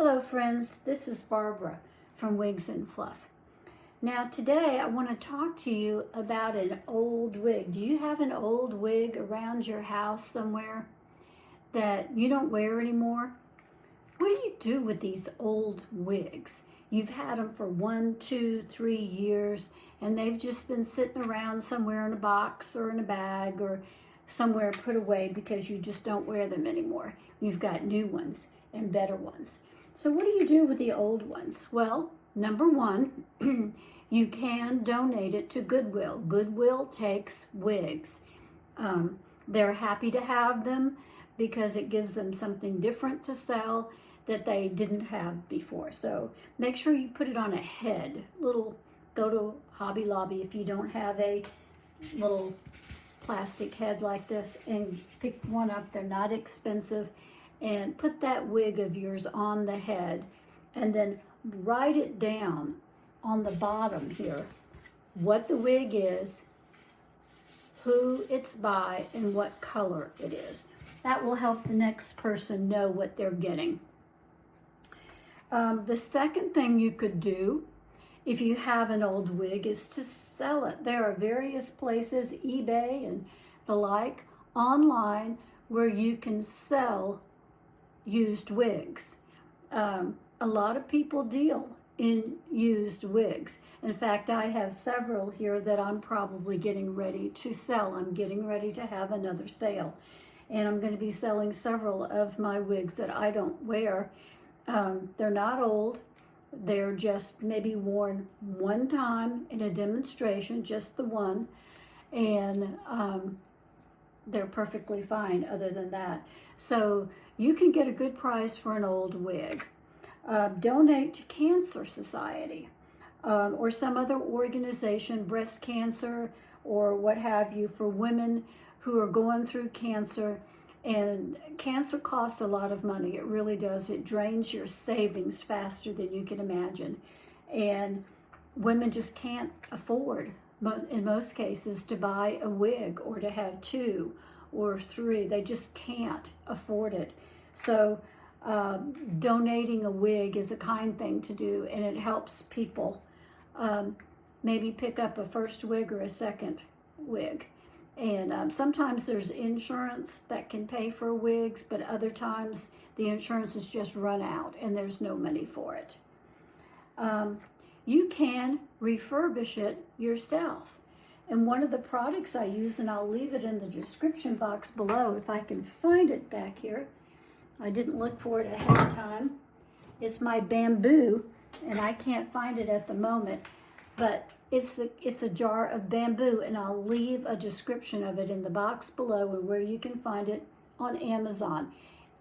Hello friends, this is Barbara from Wigs and Fluff. Now today I want to talk to you about an old wig. Do you have an old wig around your house somewhere that you don't wear anymore? What do you do with these old wigs? You've had them for 1, 2, 3 years and they've just been sitting around somewhere in a box or in a bag or somewhere put away because you just don't wear them anymore. You've got new ones and better ones. So what do you do with the old ones? Well, number one, you can donate it to Goodwill. Goodwill takes wigs. They're happy to have them because it gives them something different to sell that they didn't have before. So make sure you put it on a head. Go to Hobby Lobby if you don't have a little plastic head like this and pick one up. They're not expensive. And put that wig of yours on the head and then write it down on the bottom here what the wig is, who it's by, and what color it is. That will help the next person know what they're getting. The second thing you could do if you have an old wig is to sell it. There are various places, eBay and the like, online where you can sell used wigs. A lot of people deal in used wigs. In fact, I have several here that I'm probably getting ready to sell. I'm getting ready to have another sale. And I'm going to be selling several of my wigs that I don't wear. They're not old. They're just maybe worn one time in a demonstration, just the one. And they're perfectly fine other than that. So you can get a good price for an old wig. Donate to Cancer Society or some other organization, breast cancer or what have you, for women who are going through cancer. And cancer costs a lot of money. It really does. It drains your savings faster than you can imagine. And women just can't afford, in most cases, to buy a wig or to have 2 or 3. They just can't afford it. So donating a wig is a kind thing to do, and it helps people maybe pick up a first wig or a second wig. And sometimes there's insurance that can pay for wigs, but other times the insurance is just run out and there's no money for it. You can refurbish it yourself. And one of the products I use, and I'll leave it in the description box below if I can find it back here. I didn't look for it ahead of time. It's my bamboo, and I can't find it at the moment, but it's a jar of bamboo, and I'll leave a description of it in the box below and where you can find it on Amazon.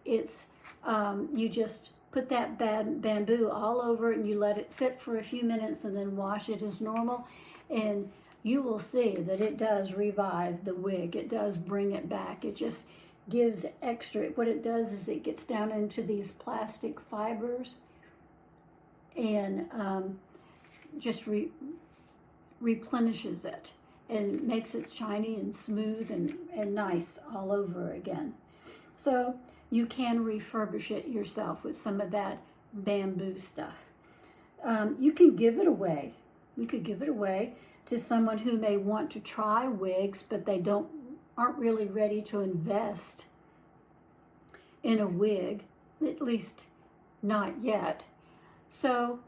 It's you just put that bamboo all over it and you let it sit for a few minutes and then wash it as normal, and you will see that it does revive the wig. It does bring it back. It just gives extra. What it does is it gets down into these plastic fibers and just replenishes it and makes it shiny and smooth and nice all over again. So you can refurbish it yourself with some of that bamboo stuff. You can give it away. You could give it away to someone who may want to try wigs, but they aren't really ready to invest in a wig, at least not yet. So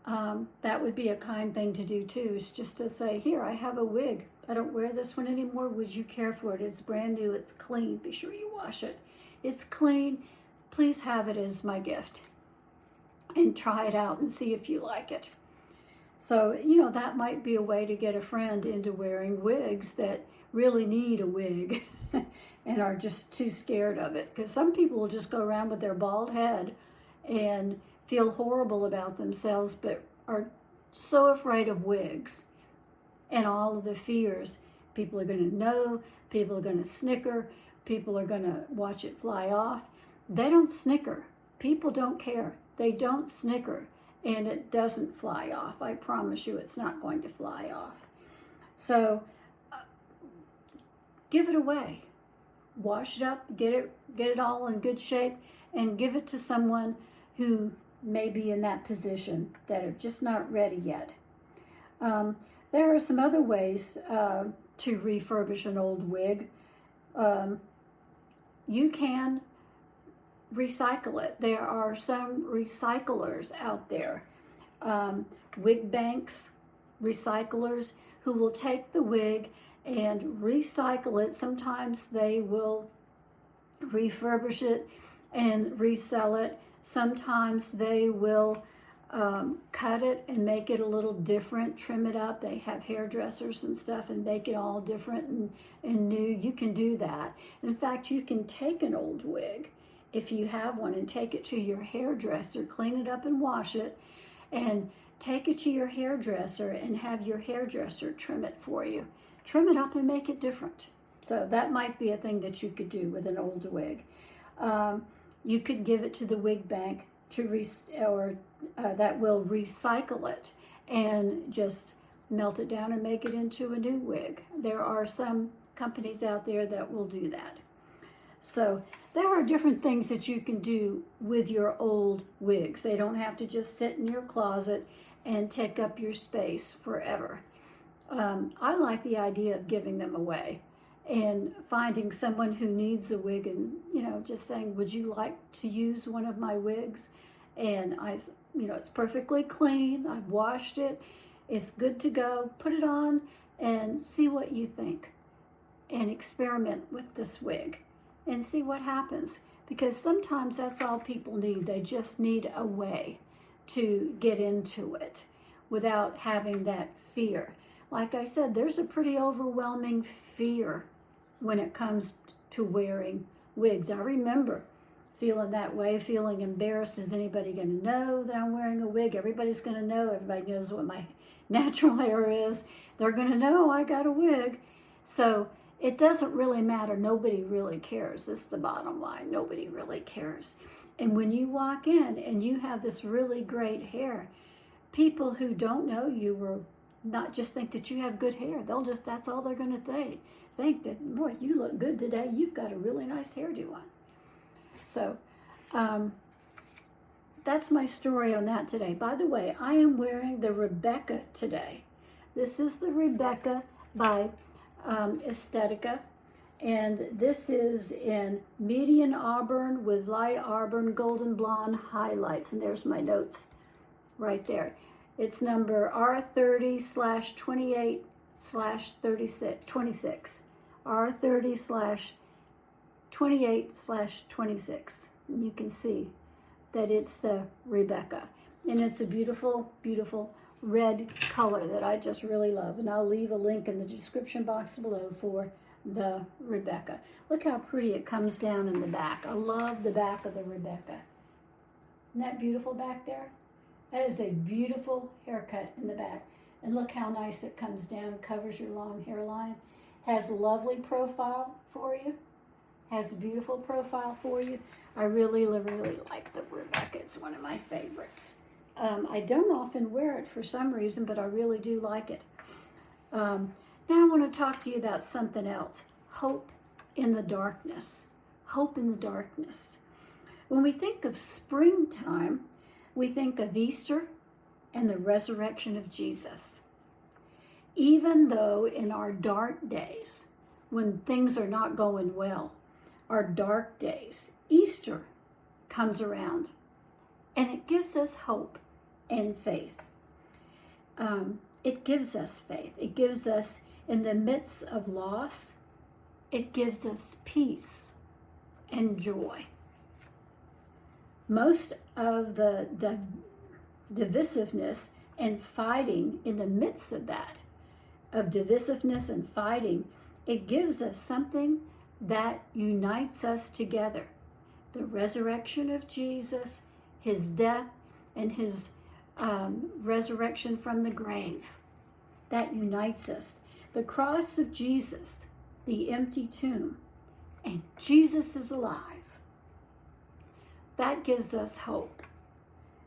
that would be a kind thing to do too, is just to say, here, I have a wig. I don't wear this one anymore. Would you care for it? It's brand new. It's clean. Be sure you wash it. It's clean. Please have it as my gift. And try it out and see if you like it. So, that might be a way to get a friend into wearing wigs that really need a wig and are just too scared of it. Because some people will just go around with their bald head and feel horrible about themselves, but are so afraid of wigs and all of the fears. People are going to know, people are going to snicker, people are going to watch it fly off. They don't snicker. People don't care. They don't snicker, and it doesn't fly off. I promise you it's not going to fly off. So give it away. Wash it up, get it all in good shape, and give it to someone who may be in that position that are just not ready yet. There are some other ways to refurbish an old wig. You can recycle it. There are some recyclers out there, wig banks, recyclers who will take the wig and recycle it. Sometimes they will refurbish it and resell it. Sometimes they will cut it and make it a little different, trim it up. They have hairdressers and stuff and make it all different and new. You can do that. In fact, you can take an old wig, if you have one, and take it to your hairdresser, clean it up and wash it, and take it to your hairdresser and have your hairdresser trim it for you. Trim it up and make it different. So that might be a thing that you could do with an old wig. You could give it to the wig bank that will recycle it and just melt it down and make it into a new wig. There are some companies out there that will do that. So there are different things that you can do with your old wigs. They don't have to just sit in your closet and take up your space forever. I like the idea of giving them away and finding someone who needs a wig and, just saying, would you like to use one of my wigs? And it's perfectly clean. I've washed it. It's good to go. Put it on and see what you think and experiment with this wig and see what happens, because sometimes that's all people need. They just need a way to get into it without having that fear. Like I said, there's a pretty overwhelming fear when it comes to wearing wigs. I remember feeling that way, feeling embarrassed. Is anybody going to know that I'm wearing a wig? Everybody's going to know. Everybody knows what my natural hair is. They're going to know I got a wig. So it doesn't really matter. Nobody really cares. That's the bottom line. Nobody really cares. And when you walk in and you have this really great hair, people who don't know you or not just think that you have good hair. That's all they're going to think that, boy, you look good today. You've got a really nice hairdo on. So that's my story on that today. By the way, I am wearing the Rebecca today. This is the Rebecca by ESTETICA. And this is in medium auburn with light auburn golden blonde highlights. And there's my notes right there. It's number R30/28/26. R30/28/26. And you can see that it's the Rebecca. And it's a beautiful, beautiful red color that I just really love. And I'll leave a link in the description box below for the Rebecca. Look how pretty it comes down in the back. I love the back of the Rebecca. Isn't that beautiful back there? That is a beautiful haircut in the back. And look how nice it comes down, covers your long hairline. Has a lovely profile for you. Has a beautiful profile for you. I really, really like the Rebecca. It's one of my favorites. I don't often wear it for some reason, but I really do like it. Now I want to talk to you about something else. Hope in the darkness. Hope in the darkness. When we think of springtime, we think of Easter and the resurrection of Jesus. Even though in our dark days, when things are not going well, our dark days, Easter comes around and it gives us hope and faith. It gives us faith. It gives us, in the midst of loss, it gives us peace and joy. Most of the divisiveness and fighting, in the midst of that, of divisiveness and fighting, it gives us something that unites us together. The resurrection of Jesus, his death, and his resurrection from the grave. That unites us. The cross of Jesus, the empty tomb, and Jesus is alive. That gives us hope.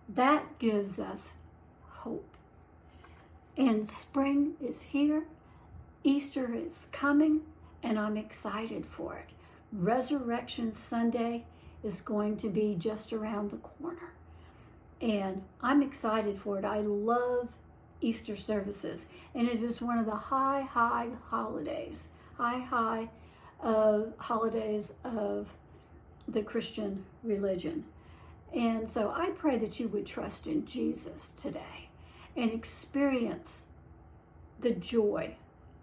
That gives us hope. And spring is here. Easter is coming, and I'm excited for it. Resurrection Sunday is going to be just around the corner. And I'm excited for it. I love Easter services, and it is one of the high holidays, holidays of the Christian religion. And so I pray that you would trust in Jesus today and experience the joy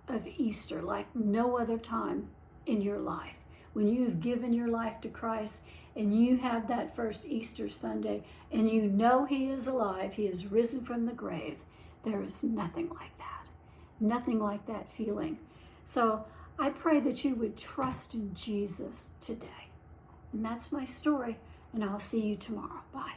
of Easter like no other time in your life. When you've given your life to Christ and you have that first Easter Sunday and you know He is alive, He is risen from the grave, there is nothing like that. Nothing like that feeling. So I pray that you would trust in Jesus today. And that's my story, and I'll see you tomorrow. Bye.